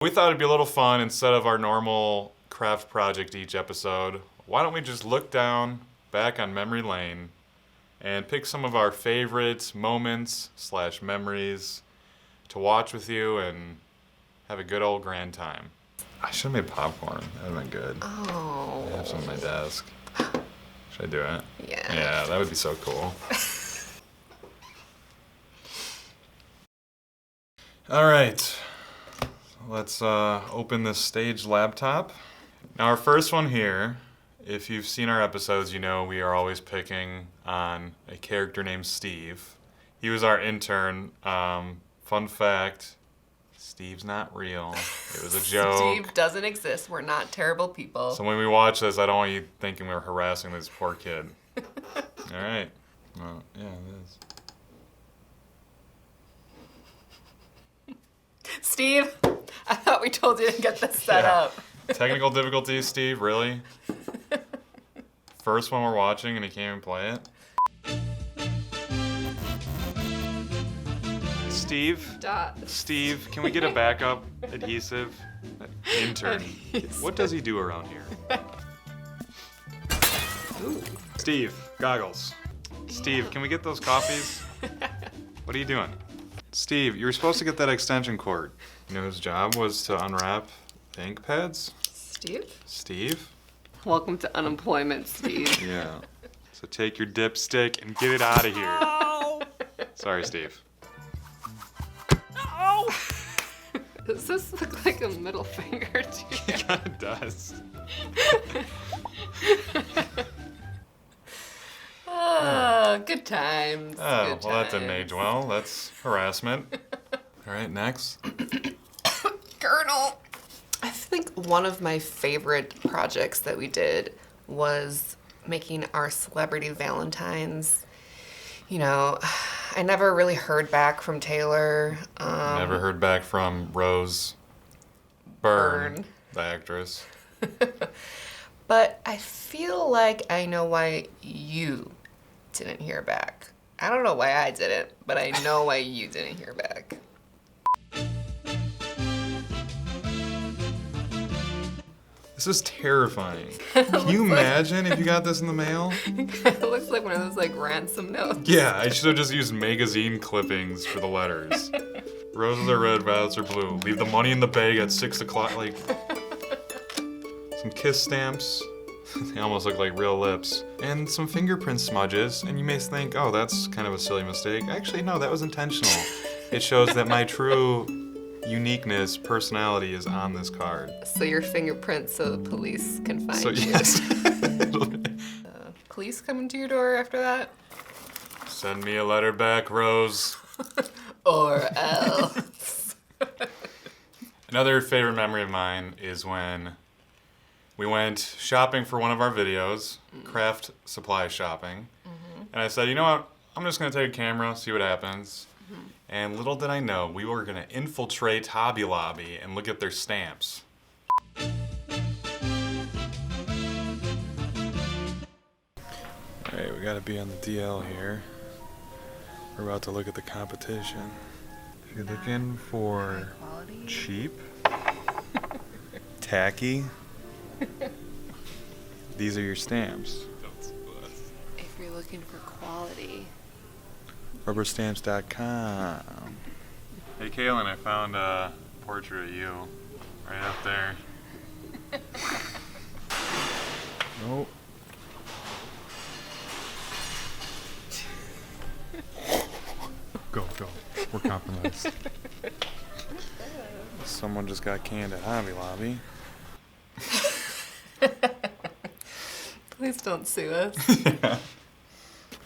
We thought it'd be a little fun instead of our normal craft project each episode. Why don't we just look back on memory lane and pick some of our favorite moments / memories to watch with you and have a good old grand time. I should have made popcorn. That would have been good. Oh. I have some on my desk. Should I do it? Yeah. Yeah, that would be so cool. All right. Let's open this staged laptop. Now our first one here, if you've seen our episodes, you know we are always picking on a character named Steve. He was our intern. Fun fact, Steve's not real. It was a joke. Steve doesn't exist. We're not terrible people. So when we watch this, I don't want you thinking we're harassing this poor kid. All right. Well, yeah, it is. Steve, I thought we told you to get this set up. Technical difficulties, Steve, really? First one we're watching and he can't even play it? Steve, can we get a backup adhesive? Intern. What does he do around here? Ooh. Steve, goggles. Steve, can we get those coffees? What are you doing? Steve, you were supposed to get that extension cord. You know whose job was to unwrap the ink pads? Steve? Welcome to unemployment, Steve. Yeah. So take your dipstick and get it out of here. Oh. Sorry, Steve. Oh. Does this look like a middle finger to you? It kind of does. Good times. Oh, good well, that times. didn't age well. That's harassment. All right, next. Colonel. I think one of my favorite projects that we did was making our celebrity Valentines. You know, I never really heard back from Taylor. Never heard back from Rose Byrne, the actress. But I feel like I know why you didn't hear back. I don't know why I didn't, but I know why you didn't hear back. This is terrifying. Can you imagine if you got this in the mail? It looks like one of those like ransom notes. Yeah, I should have just used magazine clippings for the letters. Roses are red, violets are blue. Leave the money in the bag at 6 o'clock. Like, some kiss stamps. They almost look like real lips. And some fingerprint smudges. And you may think, oh, that's kind of a silly mistake. Actually, no, that was intentional. It shows that my true uniqueness, personality is on this card. So your fingerprints so the police can find So, you. yes. Police coming to your door after that? Send me a letter back, Rose. Or else. Another favorite memory of mine is when we went shopping for one of our videos, craft supply shopping. And I said, you know what? I'm just going to take a camera, see what happens. And little did I know, we were going to infiltrate Hobby Lobby and look at their stamps. Alright, we got to be on the DL here. We're about to look at the competition. If you're looking for cheap, tacky, these are your stamps. If you're looking for quality. RubberStamps.com. Hey Kaitlyn, I found a portrait of you right up there. Nope. Go. We're compromised. Someone just got canned at Hobby Lobby. Please don't sue us. Yeah.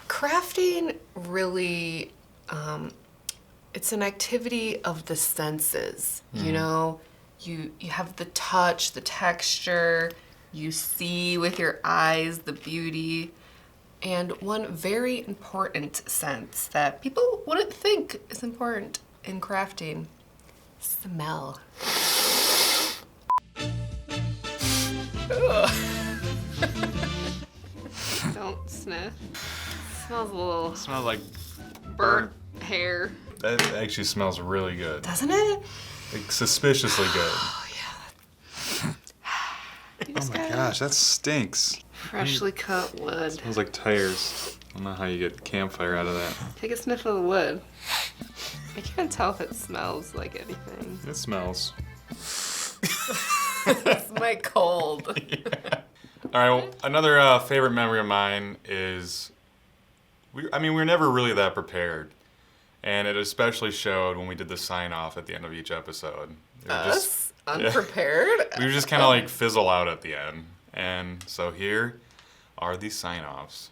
Crafting really, it's an activity of the senses. You know, you have the touch, the texture, you see with your eyes the beauty, and one very important sense that people wouldn't think is important in crafting, smell. Don't sniff. Smells a little. Smells like burnt hair. That actually smells really good. Doesn't it? Like, suspiciously good. Oh, yeah. Oh my gosh, that stinks. Freshly cut wood. Smells like tires. I don't know how you get campfire out of that. Take a sniff of the wood. I can't tell if it smells like anything. It smells. It's my cold. Yeah. All right, well, another favorite memory of mine is, we were never really that prepared. And it especially showed when we did the sign-off at the end of each episode. Us? Unprepared? Yeah. We were just kind of like fizzle out at the end. And so here are the sign-offs.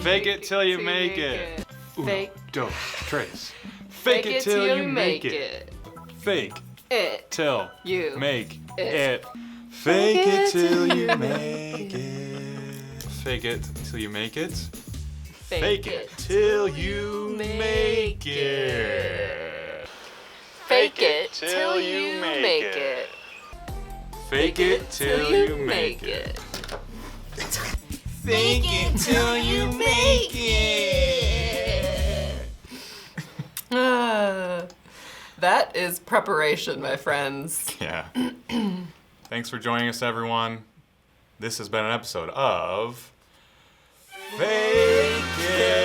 Fake it till you make it. Fake. Uno, dos, tres. Fake it till you make it. Fake it till you make it. Fake it till you make it. Fake it till you make it. Fake it till you make it. Fake it till you make it. Fake it till you make it. Fake it till you make it. That is preparation, my friends. Yeah. Thanks for joining us, everyone. This has been an episode of Fake It.